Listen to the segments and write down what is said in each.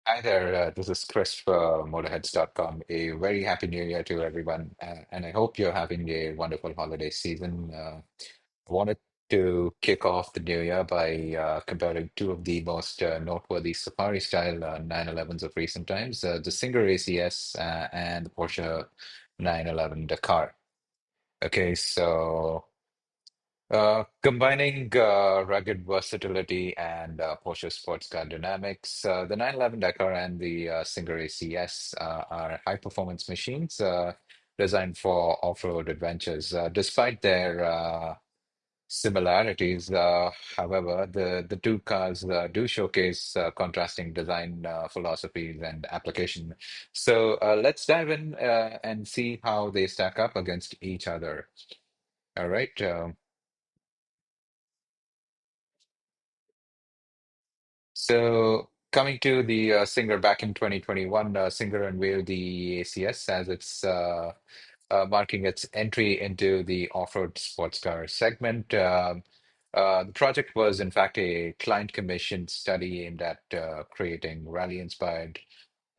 Hi there, this is Chris for motorheads.com. A very happy new year to everyone, and I hope you're having a wonderful holiday season. I wanted to kick off the new year by comparing two of the most noteworthy safari style 911s of recent times, the Singer ACS and the Porsche 911 Dakar. Okay, so. Combining rugged versatility and Porsche sports car dynamics, the 911 Dakar and the Singer ACS are high-performance machines designed for off-road adventures. Despite their similarities, however, the two cars do showcase contrasting design philosophies and application. So let's dive in and see how they stack up against each other. All right. So coming to the Singer back in 2021, Singer unveiled the ACS as its marking its entry into the off-road sports car segment. The project was, in fact, a client-commissioned study aimed at creating rally-inspired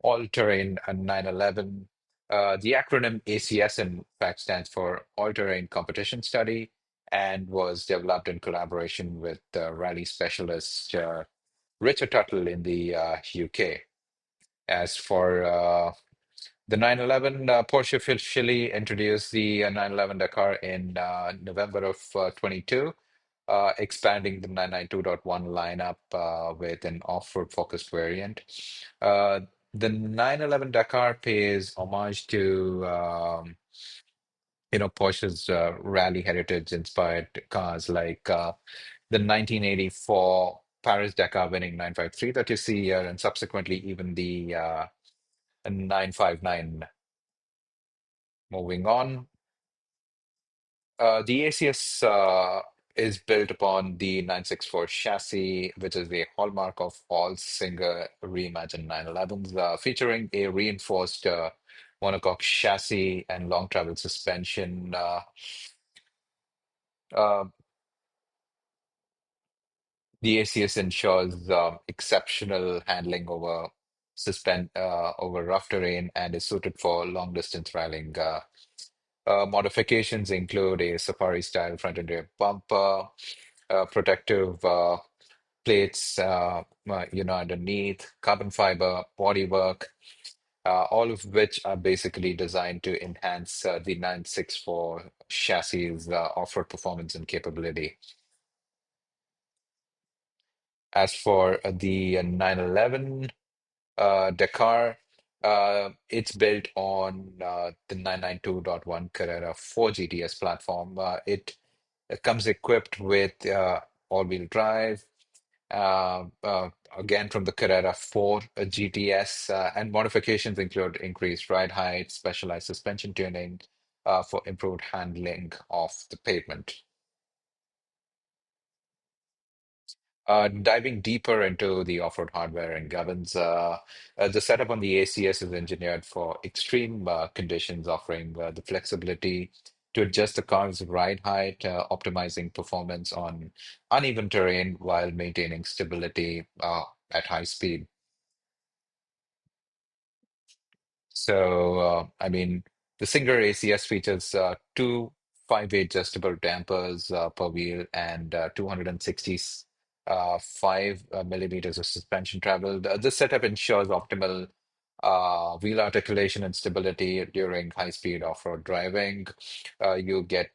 all-terrain 911. The acronym ACS, in fact, stands for All-Terrain Competition Study and was developed in collaboration with rally specialist Richard Tuttle in the UK. As for the 911, Porsche officially introduced the 911 Dakar in November of 22, expanding the 992.1 lineup with an off-road focused variant. Uh, the 911 Dakar pays homage to Porsche's rally heritage inspired cars like the 1984 Paris-Dakar winning 953 that you see here, and subsequently even the 959. Moving on, the ACS is built upon the 964 chassis, which is the hallmark of all Singer reimagined 911s, featuring a reinforced monocoque chassis and long travel suspension. Uh, The ACS ensures exceptional handling over rough terrain and is suited for long distance rallying. Modifications include a safari style front and rear bumper, protective plates, underneath, carbon fiber bodywork, all of which are basically designed to enhance the 964 chassis off-road performance and capability. As for the 911 Dakar, it's built on the 992.1 Carrera 4 GTS platform. It comes equipped with all-wheel drive, again from the Carrera 4 GTS, and modifications include increased ride height, specialized suspension tuning for improved handling off the pavement. Diving deeper into the off-road hardware and governance, the setup on the ACS is engineered for extreme conditions, offering the flexibility to adjust the car's ride height, optimizing performance on uneven terrain while maintaining stability at high speed. So, I mean, the Singer ACS features two five-way adjustable dampers per wheel and 265 millimeters of suspension travel. This setup ensures optimal wheel articulation and stability during high-speed off-road driving. You get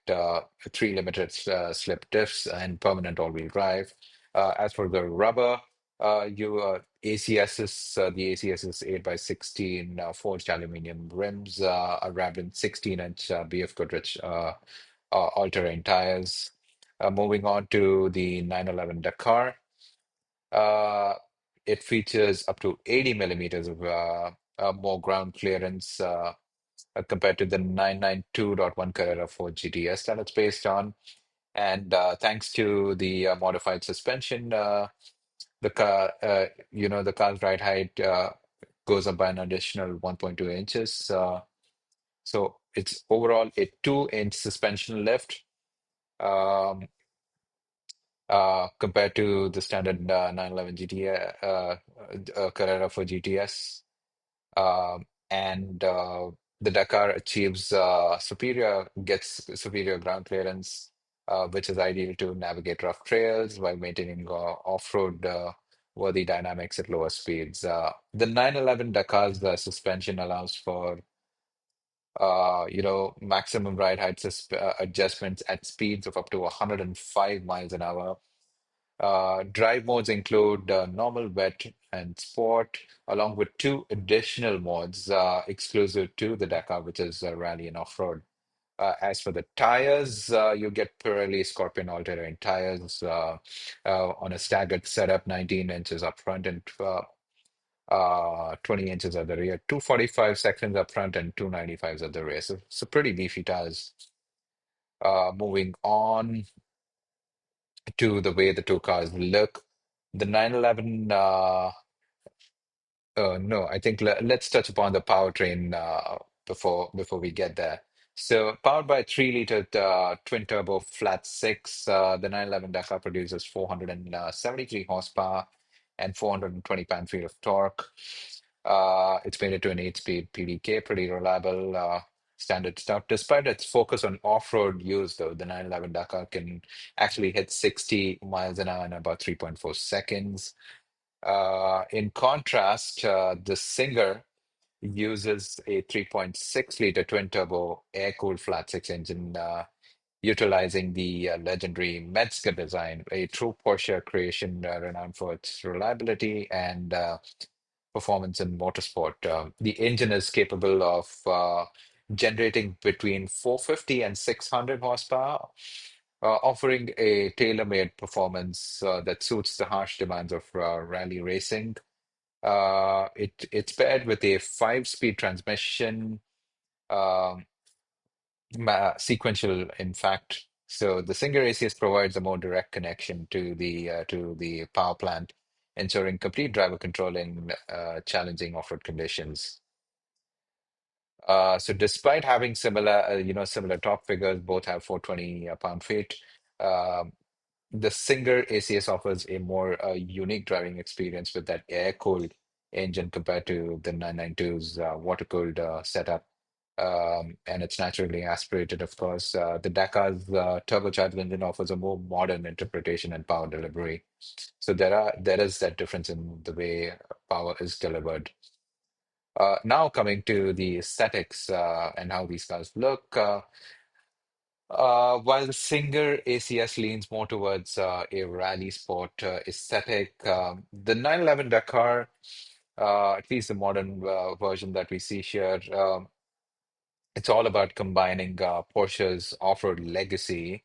three limited slip diffs and permanent all-wheel drive. As for the rubber, the ACS is 8 by 16 forged aluminum rims are wrapped in 16-inch BF Goodrich all-terrain tires. Moving on to the 911 Dakar, uh, it features up to 80 millimeters of more ground clearance compared to the 992.1 Carrera 4 GTS that it's based on. And thanks to the modified suspension, the car's ride height goes up by an additional 1.2 inches. So it's overall a 2-inch suspension lift compared to the standard 911 GT. Carrera for GTS. And the Dakar achieves gets superior ground clearance, which is ideal to navigate rough trails while maintaining off-road worthy dynamics at lower speeds. The 911 Dakar's suspension allows for maximum ride height adjustments at speeds of up to 105 miles an hour. Drive modes include normal, wet, and sport, along with two additional modes exclusive to the Dakar, which is rally and off-road. As for the tires, you get Pirelli Scorpion all-terrain tires on a staggered setup, 19 inches up front and 20 inches at the rear, 245 sections up front and 295s at the rear. So pretty beefy tires. Moving on to the way the two cars look. The 911, no, I think let's touch upon the powertrain before we get there. So, powered by a 3-liter twin turbo flat six, the 911 Dakar produces 473 horsepower and 420 pound-feet of torque. It's made it to an 8-speed PDK, pretty reliable standard stuff. Despite its focus on off-road use, though, the 911 Dakar can actually hit 60 miles an hour in about 3.4 seconds. In contrast, the Singer uses a 3.6-liter twin-turbo air-cooled flat-six engine, utilizing the legendary Metzger design, a true Porsche creation renowned for its reliability and performance in motorsport. The engine is capable of generating between 450 and 600 horsepower, offering a tailor-made performance that suits the harsh demands of rally racing. It's paired with a 5-speed transmission, um, sequential, in fact. So the Singer ACS provides a more direct connection to the power plant, ensuring complete driver control in challenging off-road conditions. So despite having similar top figures, both have 420 pound-feet. Um, the Singer ACS offers a more unique driving experience with that air-cooled engine compared to the 992's water-cooled setup. And it's naturally aspirated, of course. The Dakar's turbocharged engine offers a more modern interpretation and power delivery. So there is that difference in the way power is delivered. Now coming to the aesthetics and how these cars look. While the Singer ACS leans more towards a rally sport aesthetic, the 911 Dakar, at least the modern version that we see here, it's all about combining Porsche's off-road legacy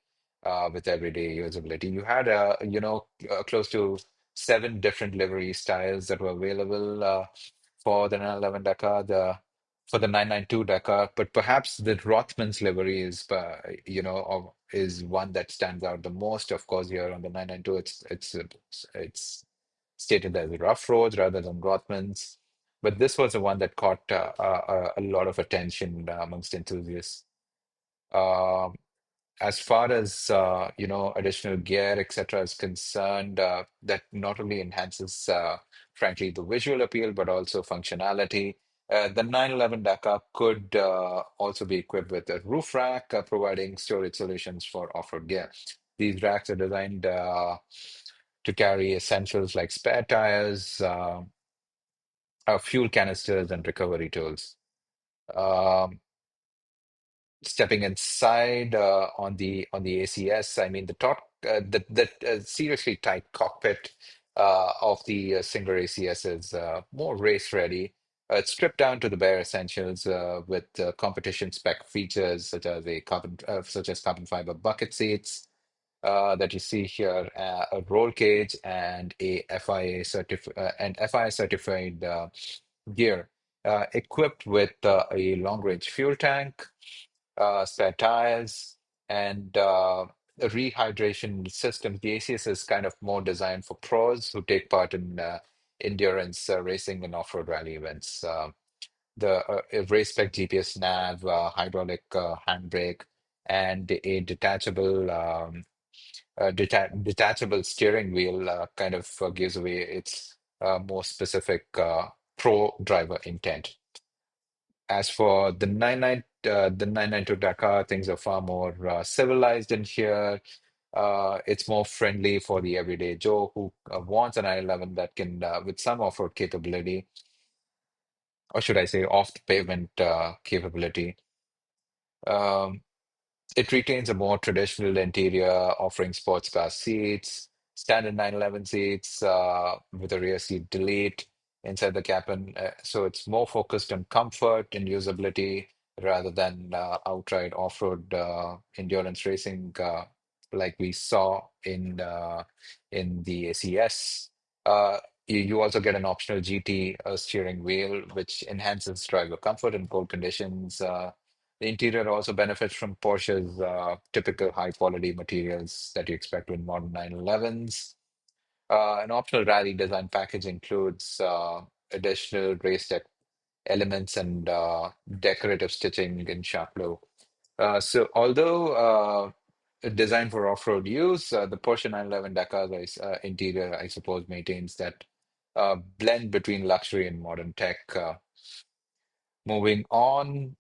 with everyday usability. You had, close to 7 different livery styles that were available for the 911 Dakar, for the 992 Dakar, but perhaps the Rothmans livery is one that stands out the most. Of course, here on the 992, it's stated as rough roads rather than Rothmans. But this was the one that caught a lot of attention amongst enthusiasts. Um as far as additional gear, etc., is concerned, that not only enhances, frankly, the visual appeal, but also functionality. The 911 Dakar could also be equipped with a roof rack, providing storage solutions for off-road gear. These racks are designed to carry essentials like spare tires, fuel canisters, and recovery tools. Um, Stepping inside on the ACS, I mean the seriously tight cockpit of the Singer ACS is more race ready. It's stripped down to the bare essentials with competition spec features such as carbon fiber bucket seats that you see here, a roll cage, and FIA certified gear, equipped with a long range fuel tank, spare tires, and a rehydration system. The ACS is kind of more designed for pros who take part in endurance racing and off-road rally events. The race spec GPS nav, hydraulic handbrake, and a detachable steering wheel kind of gives away its more specific pro driver intent. As for the 992 Dakar, things are far more civilized in here. It's more friendly for the everyday Joe who wants an 911 that can, with some off-road capability, or should I say, off-pavement capability. Um, It retains a more traditional interior, offering sports car seats, standard 911 seats with a rear seat delete inside the cabin. So it's more focused on comfort and usability rather than outright off-road endurance racing like we saw in the ACS. Uh, you also get an optional GT steering wheel, which enhances driver comfort in cold conditions. The interior also benefits from Porsche's typical high quality materials that you expect with modern 911s. An optional rally design package includes additional race tech elements and decorative stitching in sharp blue. So, although designed for off-road use, the Porsche 911 Dakar's interior, I suppose, maintains that blend between luxury and modern tech. Moving on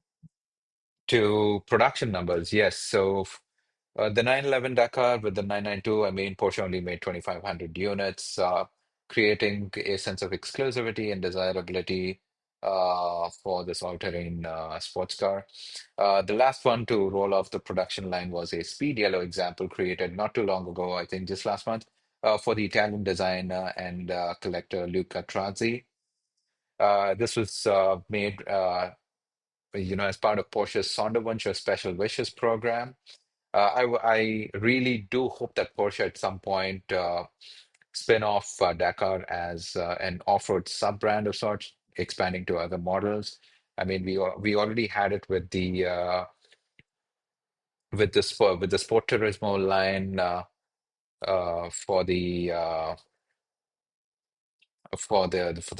to production numbers, yes. So the 911 Dakar with the 992, I mean, Porsche only made 2,500 units, creating a sense of exclusivity and desirability for this all-terrain sports car. The last one to roll off the production line was a speed yellow example created not too long ago, I think just last month, for the Italian designer and collector Luca Trazzi. This was made, as part of Porsche's Sonderwünsche Special Wishes program. I really do hope that Porsche at some point spin off Dakar as an off-road sub-brand of sorts, expanding to other models. I mean, we already had it with the Sport Turismo line for the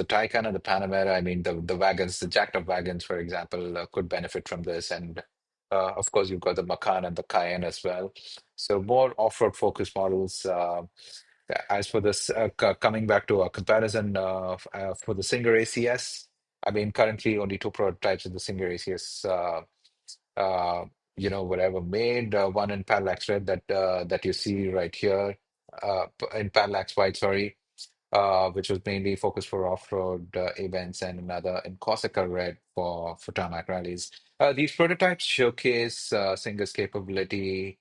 Taycan and the Panamera. I mean, the wagons, the jacked up wagons, for example, could benefit from this. And of course, you've got the Macan and the Cayenne as well. So more off-road focused models. As for this, coming back to a comparison for the Singer ACS, I mean, currently only two prototypes of the Singer ACS, uh, were ever made. One in Parallax Red that you see right here, in Parallax White, sorry, which was mainly focused for off-road events, and another in Corsica Red for tarmac rallies. These prototypes showcase Singer's capability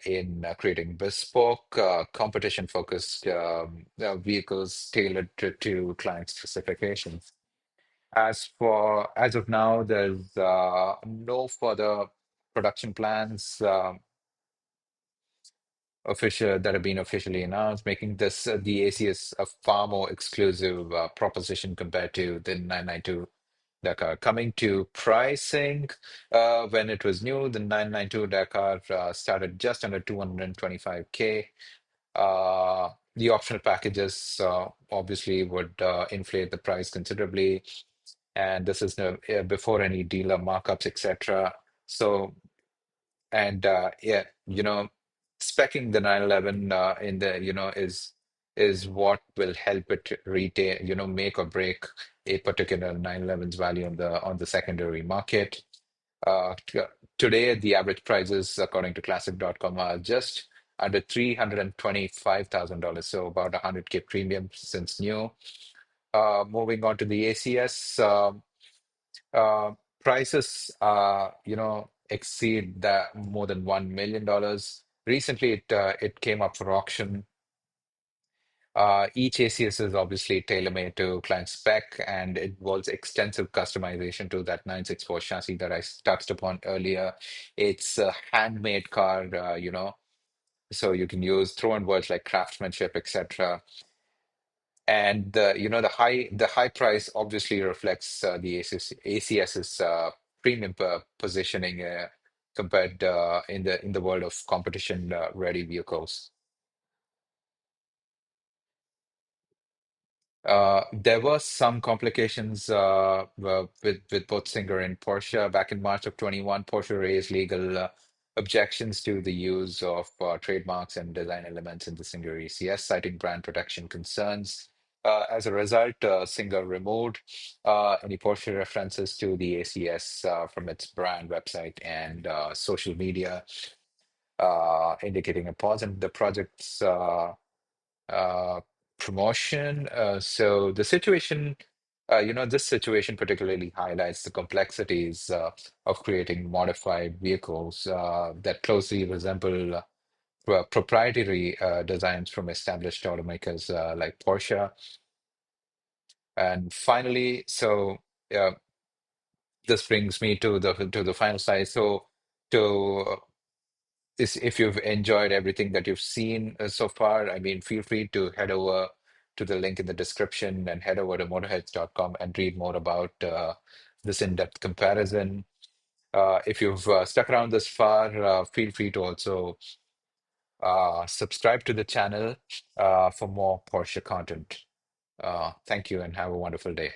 in creating bespoke, competition-focused vehicles tailored to client specifications. As of now, there's no further production plans official that have been officially announced, making this the ACS a far more exclusive proposition compared to the 992 Dakar. Coming to pricing, when it was new, the 992 Dakar started just under 225K. The optional packages obviously would inflate the price considerably, and this is before any dealer markups, etc. So, and yeah, specing the 911 in the is what will help it retain, make or break a particular 911's value on the secondary market. T- Today, the average prices, according to Classic.com, are just under $325,000, so about 100K premium since new. Moving on to the ACS, uh, prices, exceed that more than $1 million. Recently, it came up for auction. Each ACS is obviously tailor-made to client spec, and it involves extensive customization to that 964 chassis that I touched upon earlier. It's a handmade car, so you can use throw-in words like craftsmanship, etc. And the high price obviously reflects the ACS's premium positioning compared in the world of competition ready vehicles. There were some complications with both Singer and Porsche. Back in March of 21, Porsche raised legal objections to the use of trademarks and design elements in the Singer ECS, citing brand protection concerns. As a result, Singer removed any Porsche references to the ACS from its brand website and social media, indicating a pause in the project's uh, promotion. So the situation, this situation particularly highlights the complexities of creating modified vehicles that closely resemble proprietary designs from established automakers like Porsche. And finally, uh, this brings me to the final slide. So to is if you've enjoyed everything that you've seen so far, I mean, feel free to head over to the link in the description and head over to motorheads.com and read more about this in-depth comparison. If you've stuck around this far, feel free to also subscribe to the channel for more Porsche content. Thank you and have a wonderful day.